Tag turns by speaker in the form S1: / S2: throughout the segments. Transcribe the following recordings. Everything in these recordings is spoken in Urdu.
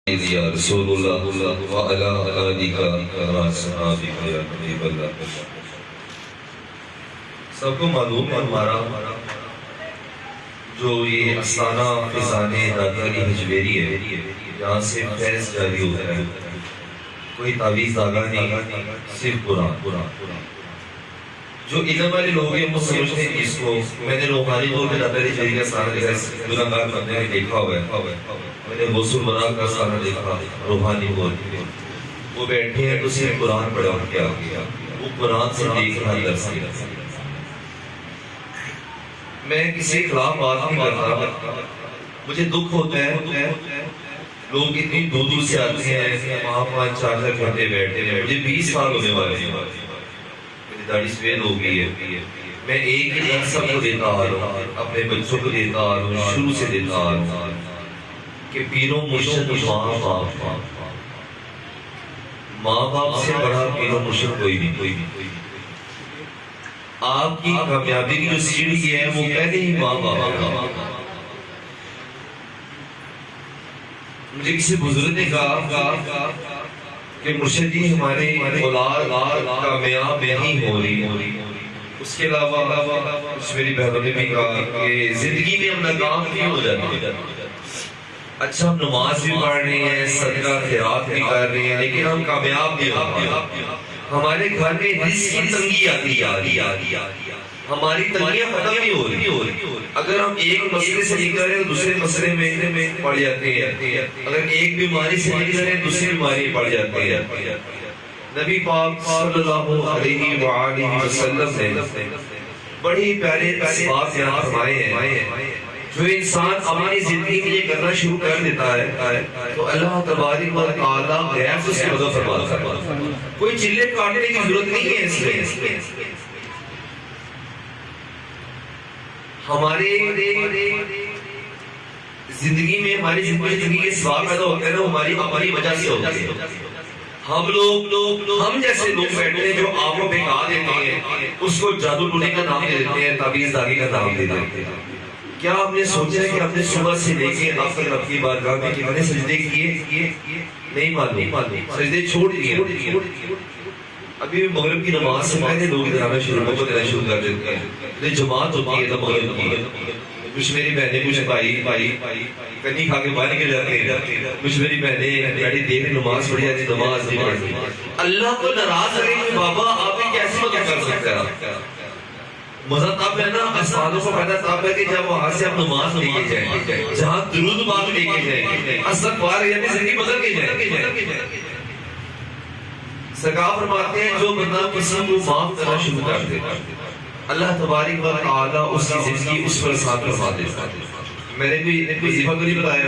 S1: یا رسول اللہ وعلی آلہ وصحبہ یا حبیب اللہ۔ سب کو معلوم ہے ہمارا جو یہ افسانہ فیضان دادی ہجویری ہے، یہاں سے فیض جاری ہوتا ہے، کوئی تعویذ داغا نہیں، صرف قرآن۔ جو علم والے لوگ ہیں وہ سمجھتے ہیں اس کو، میں نے روحانی طور پہ دادا ہجویری کا سارا گناہگار بندے نے دیکھا ہوا ہے، میں نے غسل مرا کا سارا دیکھا روحانی طور پہ، وہ بیٹھے ہیں تو صرف قرآن پڑھا کیا گیا، وہ قرآن سے دیکھ رہا درس کی۔ میں کسی خلاف بات نہیں کرتا، مجھے دکھ ہوتا ہے لوگ اتنی دور دور سے آتے ہیں، وہاں 5-4 گھنٹے بیٹھتے ہیں۔ مجھے 20 سال ہونے والے ہیں، میری داڑھی سفید ہو گئی ہے، میں ایک ہی دن سب کو دیتا آ رہا ہوں، اپنے بچوں کو دیتا آ رہا ہوں، شروع سے دیتا آ رہا ہوں کہ پیروں مرشد ماں باپ سے بڑا پیروں مرشد کوئی نہیں۔ آپ کی کامیابی کی جو سیڑھی ہے وہ پہلے ہی ماں باپ۔ مجھے کسی بزرگ نے کہا کہ مرشد جی ہمارے اولاد کامیاب نہیں ہو رہی، اس کے علاوہ کچھ میری بہنوں نے بھی کہا کہ زندگی میں ہم ناکام نہیں ہو جاتے۔ اچھا ہم نماز بھی پڑھ رہے ہیں، صدقہ خیرات بھی کر رہے ہیں، لیکن ہم کامیاب نہیں ہوتے۔ ہمارے گھر میں رزق کی تنگی آتی ہے، ہماری تنگیاں ختم نہیں ہو رہی۔ اگر ہم ایک مسئلے سے نکل رہے ہیں دوسرے مسئلے میں پڑ جاتے ہیں، اگر ایک بیماری سے نکل رہے ہیں دوسری بیماری پڑ جاتے ہیں۔ نبی پاک صلی اللہ علیہ وآلہ وسلم نے بڑی پیارے اسباب یہاں فرمائے ہیں جو انسان اپنی زندگی کے لیے کرنا شروع کر دیتا ہے تو اللہ تبارک و تعالیٰ غیب سے اس کی مدد فرماتا ہے۔ کوئی چلے کاٹنے کی ضرورت نہیں ہے اس میں۔ ہمارے زندگی میں ہماری زندگی کے اسباب پیدا ہوتے ہیں نا، ہماری وجہ سے ہوتے ہیں۔ ہم جیسے لوگ بیٹھے ہیں جو آپ کو بہکا دیتے ہیں، اس کو جادو ٹونے کا نام دے دیتے ہیں، تعویذ داغی کا نام دے دیتے ہیں۔ کیا آپ نے سوچا ہے کہ آپ نے صبح سے لے کے اب تک رب کی بارگاہ میں کتنے سجدے کیے؟ نہیں معلوم، سجدے چھوڑ دیے۔ ابھی مغرب کی نماز سے پہلے لوگ دینا شروع کر دیتے ہیں، جماعت ہوتی ہے تو مغرب کی، کچھ میری بہنیں کچھ بھائی کنی کھا کے باہر نکل جاتے ہیں، کچھ میری بہنیں بیٹھی دیکھ نماز پڑھی جاتی، نماز نہیں پڑھتی۔ اللہ کو ناراض کریں کہ بابا آپ ہی کیسے مدد کر سکتے ہیں؟ مزہ تب ہے نا، استادوں کو فائدہ تب ہے کہ جب وہاں سے آپ نماز لے کے جائیں، جہاں درود پاک لے کے جائیں، استغفار یعنی زندگی بدل کے جائیں۔ سرکار فرماتے ہیں جو بندہ کسی کو معاف کرنا شروع کر دے اللہ تبارک و تعالیٰ اس کی زندگی اس پر آسان فرما دیتا ہے۔ میں نے بھی وظیفہ کو نہیں بتایا،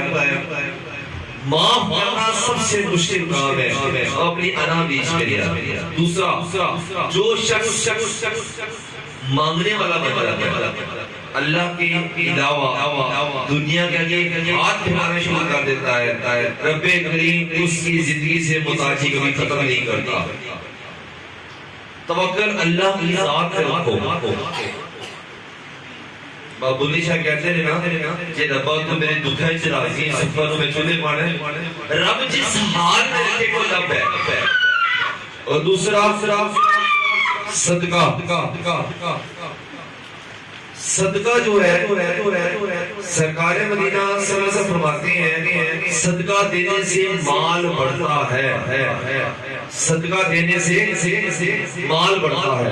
S1: معاف کرنا سب سے مشکل کام ہے، اپنی انا بیچ میں لیا۔ دوسرا جو شخص مانگنے والا بندہ اللہ کے علاوہ دنیا کے لیے ہاتھ پھیلانا شروع کر دیتا ہے، رب کریم اس کی زندگی سے محتاجی کبھی ختم نہیں کرتا۔ توکل اللہ کی ذات پہ رکھو۔ بابو علی شاہ کہتے ہیں نا کہ ربا تو میرے دکھائی سے راضی سفر میں چولے پانے، رب جس حال میں رکھے کو رب ہے۔ اور دوسرا صدقہ جو ہے سرکار مدینہ صلی اللہ علیہ وسلم فرماتے ہیں صدقہ دینے سے مال بڑھتا ہے، صدقہ دینے سے مال بڑھتا ہے۔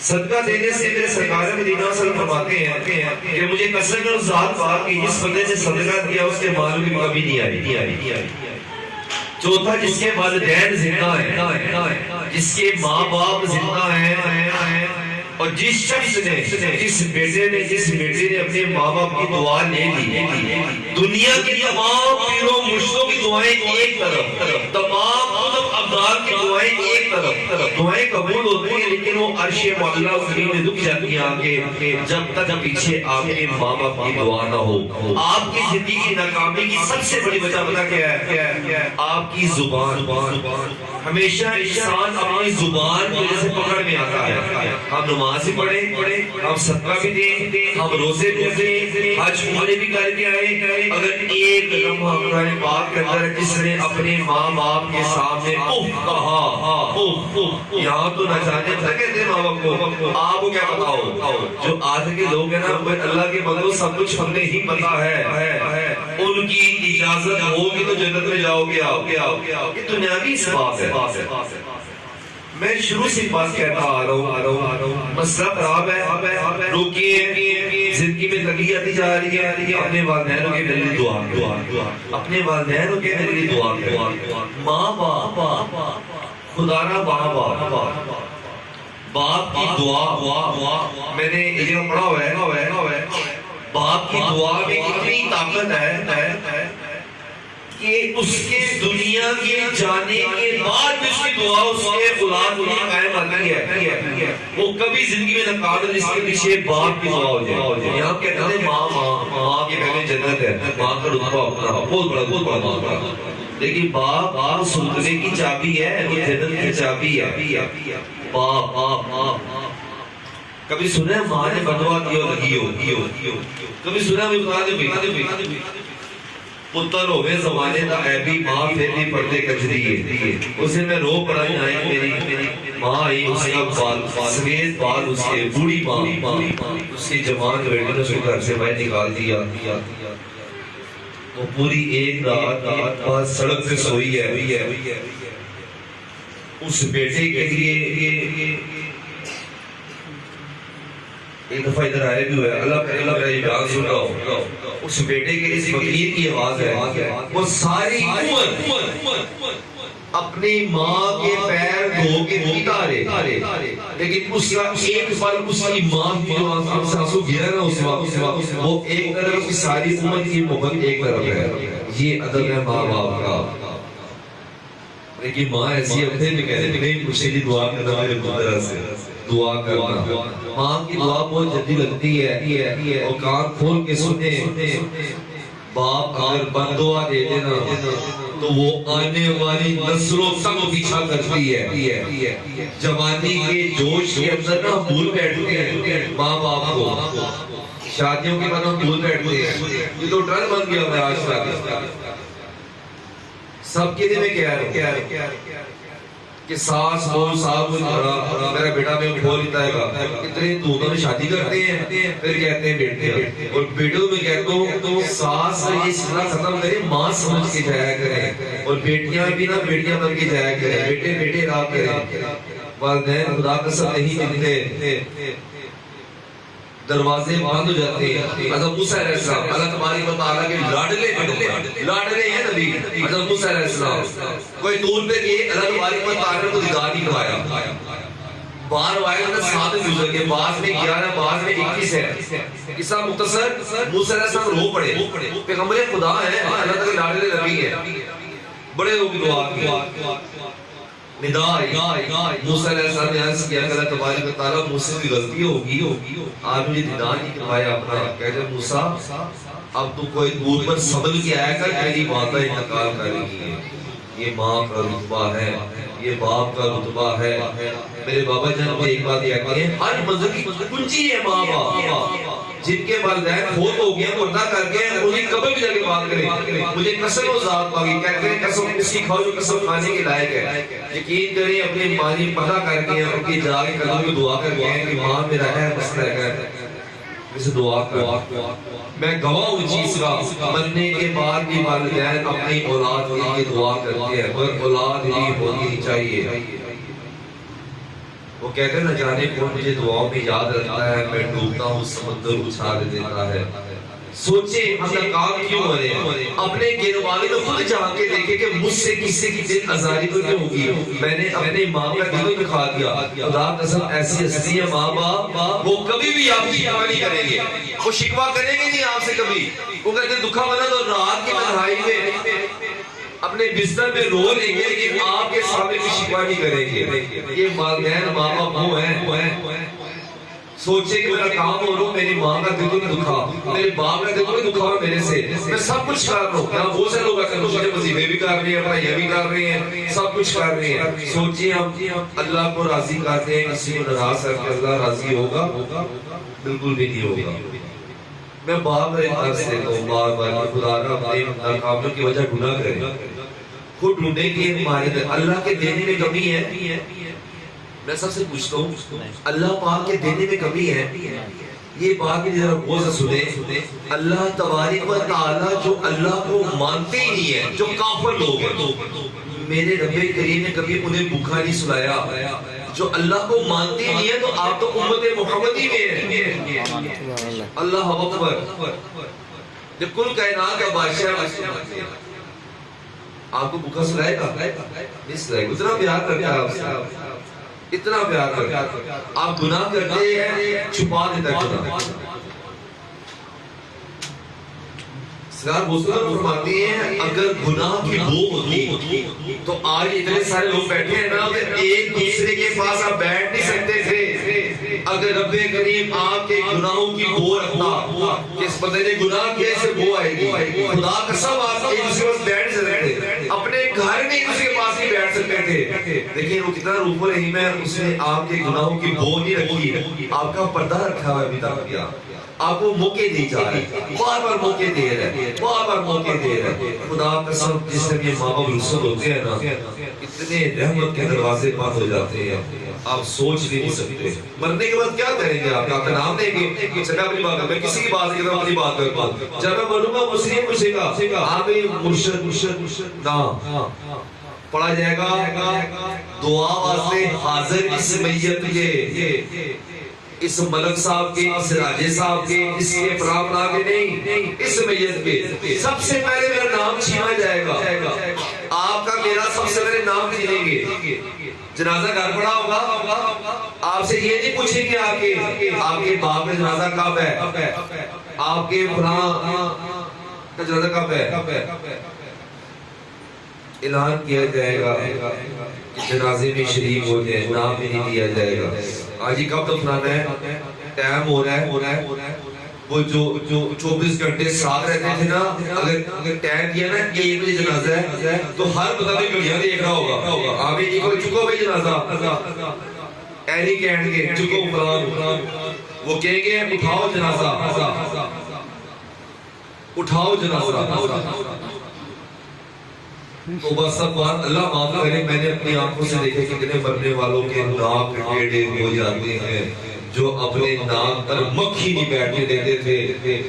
S1: صدقہ دینے سے میرے سرکار مدینہ صلی اللہ علیہ وسلم فرماتے ہیں کہ مجھے کثرت اور ذات کہا کہ جس بندے نے صدقہ دیا اس کے مال کی کمی نہیں آئی۔ چوتھا جس کے والدین زندہ ہیں، جس کے ماں باپ زندہ ہیں، اور جس شخص نے جس بیٹے نے اپنے ماں باپ کی دعا لے لی، دنیا کی تمام پیروں مرشدوں کی دعائیں ایک طرف، تمام ابدال کی دعائیں ایک طرف، دعائیں قبول ہوتی ہیں لیکن وہ عرش معلیٰ زمین میں دکھ جاتی ہیں کہ جب تک پیچھے آپ کے ماں باپ کی دعا نہ ہو۔ آپ کی زندگی کی ناکامی کی سب سے بڑی وجہ پتہ کیا ہے؟ آپ کی زبان۔ ہمیشہ انسان اپنی زبان کی وجہ سے پکڑ میں آتا ہے۔ ہم نماز نماز بھی پڑھیں، ہم صدقہ بھی دیں، ہم روزے بھی رکھیں، حج عمرے بھی کر کے آئیں، اگر ایک لمحہ قرآن پاک کے اندر جس نے اپنے ماں باپ کے سامنے اف کہا، یہاں تو نہ جانے پتہ کہتے ہیں ماں باپ کو، آپ کو کیا بتاؤ، جو آج کے لوگ ہیں نا اللہ کے بندوں سب کچھ ہم نے ہی پتا ہے، ان کی اجازت ہوگی تو جنت میں جاؤ گے آپ، یہ دنیاوی اسباب ہے۔ میں شروع سے بات کہتا آ رہا ہوں، مسئلہ خراب ہے، روکیے، زندگی میں تکلیف آتی جا رہی ہے، اپنے والدینوں کے لیے دعا، اپنے والدینوں کے لیے دعا، ماں باپ، خدا نہ باپ کی دعا، میں نے یہ پڑھا ہوا ہے، باپ کی دعا میں اتنی طاقت ہے کہ اس کے دنیا کے جانے کے بعد بھی اس کی دعا اس کے اولاد کو قائم آتی ہے، وہ کبھی زندگی میں ناکام جس کے پیچھے باپ کی دعا ہو جائے۔ یہاں کہتے ہیں ماں کے پہلے جنت ہے، ماں کا رتبہ اپنا بہت بڑا، لیکن باپ سلطنے کی چابی ہے، وہ جنت کی چابی ہے۔ باپ کبھی سنا ہے ماں نے بدوا دیا لگی ہو، کبھی سنا ہے بتا دے پتر ہوئے زمانے دا عیبی ماں پھر بھی پردے کجری ہے، اسے میں رو پڑھائی آئی، میری ماں آئی، اس کا بال سفید بال، اس کے بوڑھی ماں، اس کی جوان بیٹی نے اس کو گھر سے باہر نکال دیا، وہ پوری ایک رات بعد سڑک سے سوئی ہے، اس بیٹے کے لیے ایک دفعہ ادھر آئے بھی ہوئے، اللہ کا یہ بیان سن رہا ہو، اس بیٹے کے لیے فقیر کی آواز ہے، وہ ساری عمر اپنی ماں کے پیر دھو کے پیتا رہے، لیکن اس کا ایک پل اس کی ماں کی جو آنسو گرا نا اس وقت، وہ ایک طرف کی ساری عمر کی محبت ایک طرف ہے۔ یہ ادب ہے ماں باپ کا، لیکن ماں ایسی اپنے بھی کہتے ہیں نہیں مجھے بھی دعا کرنا، میرے پتر سے دعا کرنا۔ ماں کی دعا بہت جلدی لگتی ہے، اور کان کھول کے سنے، باپ اگر بد دعا دے دینا تو وہ آنے والی نسلوں تک پیچھا کرتی ہے۔ جوانی کے جوش کے اندر نا بھول بیٹھتے ہیں ماں باپ کو، شادیوں کے بعد ہم بھول بیٹھتے ہیں، یہ تو ڈر بن گیا ہے آج تک۔ سب کے دل میں کیا ہے کہ ساس بہو صاحب میرا بیٹا میں کھول لیتا ہے، اتنے دونوں میں شادی کرتے ہیں، پھر کہتے ہیں بیٹے، اور بیٹوں میں کہتا ہوں تو ساس یہ سلسلہ ختم کرے، ماں سمجھ کے جایا کریں، اور بیٹیاں بھی نا بیٹیاں بن کے جایا کریں، بیٹے بیٹے رہا کریں۔ والدین خدا قسم نہیں ملتے، دروازے بند ہو جاتے ہیں۔ حضرت موسیٰ علیہ السلام اللہ تبارک و تعالیٰ کے لاڈلے ہیں نبی حضرت موسیٰ علیہ السلام، کوئی دور پہ گئے، اللہ تبارک و تعالیٰ کو دیدار نہیں کروایا، بار روایت میں 7 گزر کے، بعض میں 11، بعض میں 21 ہے۔ قصہ مختصر، موسیٰ علیہ السلام رو پڑے، پیغمبر خدا ہے، اللہ تعالیٰ کے لاڈلے نبی ہے، بڑے لوگ دعا کی ندا آئی، موسیٰ علیہ السلام نے عرض کیا کہ اللہ تبارک و تعالیٰ مجھ سے بھی غلطی ہوگی، آپ مجھے ندا نہیں کروایا اپنا، کہتے موسیٰ اب تو کوئی دور پر سنبھل کے آیا کر، میری ماں کا انتقال کر رہی ہے، یہ ماں کا رتبہ ہے، یہ باپ کا رتبہ ہے۔ میرے بابا جان مجھے ایک بات کہتے ہیں، ہر منزل کی کنجی ہے ماں باپ، جن کے والدین فوت ہو گئے مردہ کر کے انہیں قبر بھی جا کے بات کریں، مجھے قسم و ذات مانگی، کہتے ہیں قسم اس کی کھاؤ جو قسم کھانے کے لائق ہے، یقین کریں اپنی مانی پتہ کر کے ان کی جا کے قدم میں دعا کر کے کہ ماں میرا ہے مسئلہ ہے، اسے دعا کر۔ میں گواہ ہوں چیز کا، مرنے کے بعد بھی والدین اپنی اولاد کے لیے دعا کرتے ہیں، پر اولاد ہی ہونی چاہیے۔ وہ کہتے ہیں نہ جانے کون مجھے دعاؤں میں یاد رکھتا ہے، میں ڈوبتا ہوں سمندر اچھال دیتا ہے۔ سوچیں ہم ناکام کیوں ہو رہے ہیں، اپنے گھر والے کو خود جان کے دیکھیں کہ مجھ سے کسی کی دل آزاری تو نہیں ہوگی، میں نے اپنے ماں کا دل دکھا دیا۔ خدا قسم ایسی ہستی ہے ماں باپ، وہ کبھی بھی آپ کی شکوا نہیں کریں گے، وہ شکوا کریں گے نہیں آپ سے کبھی، وہ کہتے ہیں دکھا بنا تو رات کی تنہائی میں اپنے بستر میں رو لیں گے، لیکن آپ کے سامنے بھی شکوا نہیں کریں گے۔ یہ والدین ماں باپ وہ ہیں سوچے کہ میرا کام ہو رہا، میری ماں کا دل نہیں دکھا، میرے باپ کا دل نہیں دکھا میرے سے، میں سب کچھ کر رہا ہوں. یہاں بہت سے لوگ آتے ہیں وظیفے بھی کر رہے ہیں، پڑھائیاں بھی کر رہے ہیں، سب کچھ کر رہے ہیں. سوچیے ہم اللہ کو راضی کرتے ہیں، کسی کو ناراض کر کے اللہ راضی ہوگا؟ بالکل بھی نہیں ہوگا. میں بار بار درس دیتا ہوں، بار بار خدا نہ اپنے ناکامیوں کی وجہ گناہ کرے، خود ڈھونڈے کہ ہمارے اللہ کے دینے میں کمی ہے. میں سب سے پوچھتا ہوں اللہ پاک کے دینے میں کمی ہے؟ یہ بات بھی ذرا غور سے سنیں. اللہ تبارک و تعالی جو اللہ کو مانتے ہی نہیں ہے، جو کافر لوگ ہیں، میرے رب کریم نے کبھی انہیں بھوکا نہیں سلایا. جو اللہ کو مانتے ہی نہیں ہے تو آپ تو امت محمدی میں ہیں. اللہ اکبر. جب کل کائنات کا بادشاہ آپ کو بھوکا سلائے گا؟ نہیں سلائے گا. اتنا پیار کرتا ہے آپ سے، اتنا پیار کرتا ہے. آپ گناہ کرتے ہیں، چھپا دیتا ہے گناہ. سرکار بزرگ فرماتی ہیں اگر گناہ کی بو ہوتی تو آج اتنے سارے لوگ بیٹھے ہیں نا، ایک دوسرے کے پاس آپ بیٹھ نہیں سکتے تھے. اگر رب کریم آپ کے گناہوں کی بو رکھتا، کس بندے نے گناہ کیا اسے بو آئے گی. خدا قسم آپ ایک دوسرے کے پاس بیٹھ سکتے تھے، اپنے گھر میں ایک دوسرے کے پاس نہیں بیٹھ سکتے تھے. دیکھیں وہ کتنا روح الرحیم ہے، اس نے آپ کے گناہوں کی بو نہیں رکھی، آپ کا پردہ رکھا ہوا ابھی تک کیا. آپ کو موقع دی جا رہے، بار بار موقع دے رہے، بار بار موقع دے رہے. خدا قسم جس سے یہ ماں باپ رخصت ہوتے ہیں نا، اتنے رحمت کے دروازے بند ہو جاتے ہیں آپ سوچ بھی نہیں سکتے. مرنے کے بعد کیا کریں گے؟ آپ کا نام دیں گے؟ میں اپنی بات میں کسی کی بات نہیں کرتا، اپنی بات کرتا ہوں. جب میں بولوں گا مجھ سے یہ پوچھے گا آپ مرشد نام پڑھا جائے گا دعا واسطے حاضر اس میت کے، اس ملک صاحب کے، اس راجے صاحب کے، اس کے پراپنا کے نہیں، اس میت کے سب سے پہلے میرا نام چھینا جائے گا. آپ کا میرا سب سے پہلے نام چھینیں گے. جنازہ گھر پڑا ہوگا، آپ سے یہ نہیں پوچھیں گے آپ کے باپ کا جنازہ کب ہے، آپ کے فلاں کا جنازہ کب ہے. اعلان کیا جائے گا جنازے میں شریک ہو جائے، نام بھی نہیں دیا جائے گا. آج ہی کب دفنانا ہے، ٹائم ہو رہا ہے. وہ جو 24 گھنٹے ساتھ رہتے تھے نا، اگر ٹائم دیا نا 1 بجے جنازہ ہے تو ہر بندہ بھی گھڑیاں دیکھ رہا ہوگا. آپ بھی ایک بار چکو بھائی جنازہ، ایلی کہیں گے چکو فلان، وہ کہیں گے اٹھاؤ جنازہ، اٹھاؤ جنازہ. تو بس سب بات اللہ معاف کرے. میں نے اپنی آنکھوں سے دیکھے کتنے مرنے والوں کے ناک ٹیڑھے ہو جاتے ہیں، جو اپنے ناک پر مکھی نہیں بیٹھنے دیتے تھے.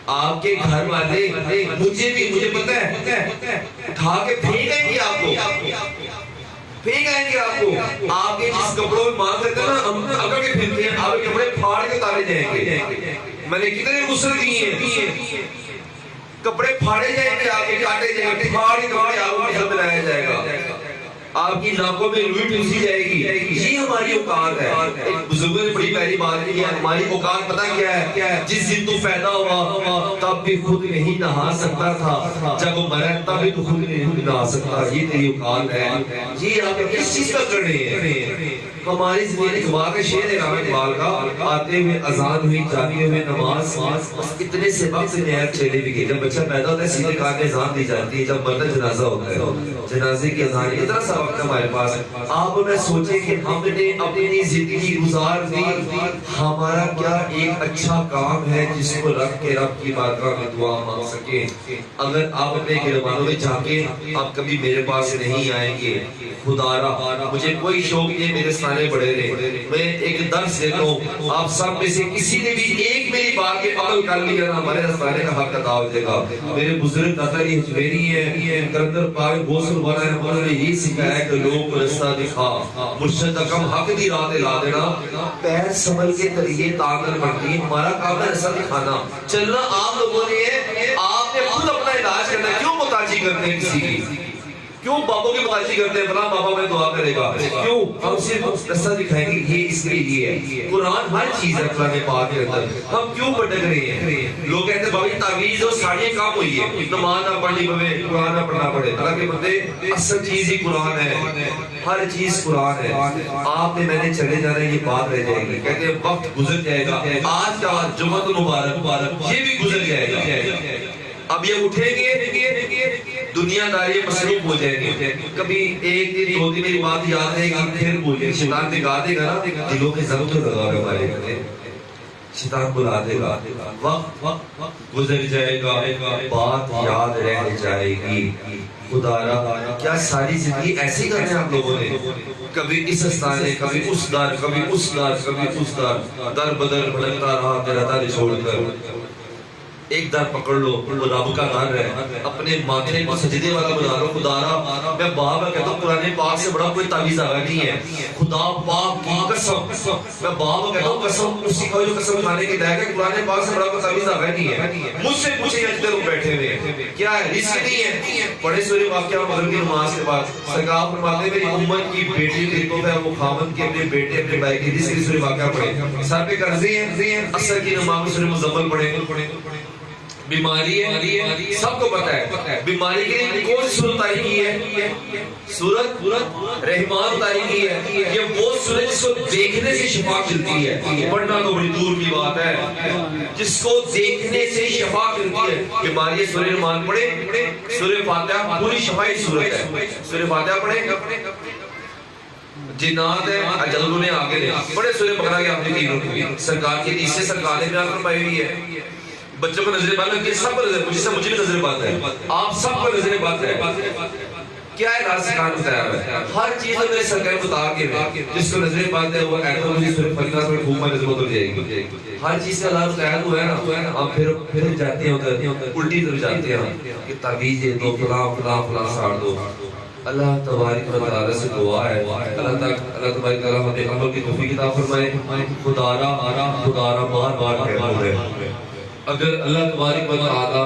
S1: آپ کے گھر والے مجھے پتہ ہے اٹھا کے پھینک آئیں گے آپ کو، پھینک آئیں گے آپ کو. آپ کے جس کپڑوں میں مانگ کرتے ہیں نا، اگر کے پھینکتے ہیں آپ کے کپڑے پھاڑ کے اتارے جائیں گے. میں نے کتنے غسل دیے ہیں، کپڑے پھاڑے جائیں گے، آپ کے کاٹے جائیں گے، پھاڑے کپڑے آپ کو جب بنایا جائے گا. آپ کی ناکوں میں روئی ٹوسی جائے گی. یہ ہماری اوقات ہے. ایک بزرگوں نے بڑی پہلی بات کی ہے، ہماری اوقات پتہ کیا ہے؟ جس دن تو پیدا ہوا تب بھی خود نہیں نہا سکتا تھا، جب وہ مرا تب بھی تو خود نہیں نہا سکتا. یہ تیری اوقات ہے. یہ آپ کس چیز کا کر رہے ہیں؟ ہماری زندگی اقبال کا شعر ہے، رام اقبال کا، آتے ہوئے اذان ہوئی جاتے ہوئے نماز، بس اتنے سے وقت نہایت چلے بھی گئے. جب بچہ پیدا ہوتا ہے سیدھے کان میں اذان دی جاتی ہے، جب مرد جنازہ ہوتا ہے جنازے کی اذان. اتنا سا وقت ہمارے پاس. آپ میں سوچیں کہ ہم نے اپنی زندگی گزار دی، ہمارا کیا ایک اچھا کام ہے جس کو رکھ کے رب کی بارگاہ میں دعا مانگ سکیں. اگر آپ اپنے گربانوں میں جھانکیں آپ کبھی میرے پاس نہیں آئیں گے. خدا را مجھے کوئی شوق نہیں میرے سانے بڑے رہے. میں ایک درس دیتا ہوں، آپ سب میں سے کسی نے بھی ایک میری بات کے عمل کر لیا نا، ہمارے سانے کا حق ادا ہو جائے گا. میرے بزرگ داتا علی حجویری ہیں، کلندر پاک غوث الورا ہے، انہوں نے یہی سکھایا کہ لوگ کو رستہ دکھا، مرشد کم حق دی راہ لا دینا، پیر سنبھل کے طریقے تعمیر بڑھتی. ہمارا کام ہے رستہ دکھانا. چلنا آپ لوگوں نے ہے، آپ نے خود اپنا علاج کرنا ہے. کیوں محتاجی کرتے ہیں کسی کی؟ کیوں بابوں کی بتائشی کرتے ہیں فلاں بابا میں دعا کرے گا؟ کیوں؟ ہم صرف رستہ دکھائیں گے یہ اس کے لیے ہے. قرآن ہر چیز ہے قرآن پاک کے اندر. ہم کیوں بھٹک رہے ہیں؟ لوگ کہتے ہیں بابا جی تعویذ اور ساڑیاں کام ہوئی ہے، نماز نہ پڑھنی پڑے، قرآن نہ پڑھنا پڑے. حالانکہ بندے اصل چیز ہی قرآن ہے، ہر چیز قرآن ہے. آپ نے میں نے چلے جانا ہے، یہ بات رہ جائے گی. کہتے ہیں وقت گزر جائے گا، آج کا جمعہ مبارک یہ بھی گزر جائے گا. اب یہ اٹھیں گے دنیا داری مصروف ہو جائیں گے. کبھی ایک دن دو دن میری بات یاد رہے گی پھر بھول جائے. شیطان دکھا دے گا نا دلوں کے ضرور تو لگا ہے ہمارے گھر. شیطان بلا دے گا، وقت گزر جائے گا، بات یاد رہ جائے گی. خدا را کیا ساری زندگی ایسی کرنے ہیں آپ لوگوں نے؟ کبھی اس استانے، کبھی اس دار، کبھی اس دار، کبھی اس دار. در بدر بھٹکتا رہا تیرا در چھوڑ کر. ایک در پکڑ لو، وہ رب کا گھر ہے. اپنے ماتھے کو سجدے والا بنا لو. خدا را میں بابا کہتا ہوں قرآن پاک سے بڑا کوئی تعویذ آگا نہیں ہے. خدا پاک کی قسم، میں بابا کہتا ہوں قسم اسی کا جو قسم کھانے کی لائق ہے. قرآن پاک سے بڑا کوئی تعویذ آگا نہیں ہے. مجھ سے پوچھیں جتنے لوگ بیٹھے ہوئے ہیں کیا ہے؟ رزق نہیں ہے. پڑھے سورہ واقعہ مغرب کی نماز کے بعد سرکار فرماتے ہیں میری امت کی بیٹی کی تو ہے وہ خاوند کے اپنے بیٹے اپنے بھائی کی رزق کی سورہ واقعہ پڑھے. سر پہ قرضے ہیں، اثر کی نماز سورہ مزمل پڑھے. بیماری ہے سب کو پتہ ہے. بیماری کے لیے کون سی سورت اتاری کی ہے؟ سورت رحمان اتاری کی ہے. یہ وہ سورت جس کو دیکھنے سے شفا ملتی ہے. پڑھنا تو بڑی دور کی بات ہے، جس کو دیکھنے سے شفا ملتی ہے. بیماری سورہ رحمان پڑھے، سورہ فاتحہ پوری شفائی سورت ہے. سورہ فاتحہ پڑھے، جنات ہے اجل نے آگے لے بڑے سورہ بقرہ کے آپ نے تینوں سرکار کی حدیث سے سرکار نے بیان فرمائی ہوئی ہے. بچوں کو نظر بند ہے، سب کو نظر، مجھے بھی نظر بند ہے، آپ سب کو نظر بند ہے. کیا ہے راز سرکار بتایا ہے؟ ہر چیز میں سرکار بتا کے جس کو نظر بند ہے وہ ایٹم سورہ فلق میں خوب نظر اتر جائے گی. ہر چیز کا اللہ بتایا ہوا ہے نا. ہم پھر جاتے ہیں الٹی طرف جاتے ہیں کہ تعویذ دو فلاں فلاں فلاں ساڑ دو. اللہ تبارک و تعالی سے دعا ہے اللہ تبارک و تعالی ہمیں عمل کی توفیق عطا فرمائے. خدا را بار بار کہتا ہے اگر اللہ تبارک و تعالی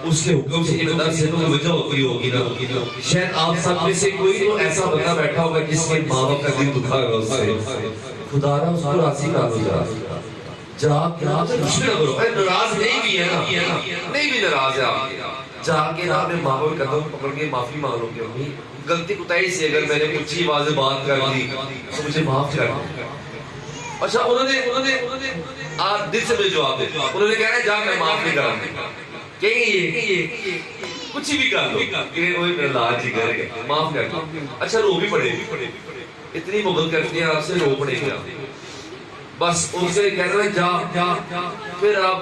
S1: اس کے حکم سے اقدار سے تو وجہ ہوگی نا. شاید آپ سب میں سے کوئی تو ایسا بندہ بیٹھا ہوگا جس کے ماں باپ کا دل دکھا ہوگا اس سے. خدا را اس کو راضی کر دو. جا کے آپ سے کچھ نہ کرو. ناراض نہیں بھی ہے نا، نہیں بھی ناراض ہے آپ، جا کے نا اپنے ماں باپ قدم پکڑ کے معافی مانگ لو کہ امی غلطی کوتاہی سے اگر میں نے کچھ ہی واضح بات کر دی تو مجھے معاف کر دو. اچھا انہوں نے آپ دل سے مجھے جواب دے. انہوں نے کہا ہے جا میں معاف نہیں کرا کہ کچھ بھی کر لو کہ وہی میرا لال جی کر گئے معاف کر دو. اچھا رو بھی پڑے گی، اتنی محبت کرتی ہیں آپ سے، رو پڑے گی بس. ان سے کہنا ہے جا پھر آپ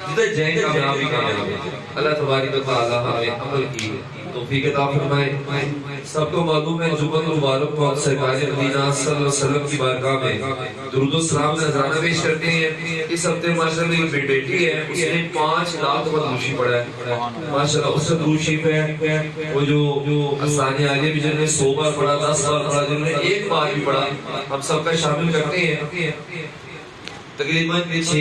S1: جدھر جائیں گے آپ بھی کامیاب ہیں. اللہ تبارک و تعالی ہمیں عمل کی توفیق عطا فرمائے. سب کو معلوم ہے جمعہ مبارک کو سرکار مدینہ صلی اللہ علیہ وسلم کی بارگاہ میں درود و سلام نذرانہ پیش کرتے ہیں. اس ہفتے ماشاءاللہ ایک بیٹی ہے، اس نے 5 لاکھ دفعہ درود پڑھا ہے ماشاءاللہ. اس سے درود شریف ہے وہ جو اسانی آگے بھی جنہوں نے 100 بار پڑھا، 10 بار پڑھا، جنہوں نے 1 بار بھی پڑھا، ہم سب کا شامل کرتے ہیں. تقریباً 6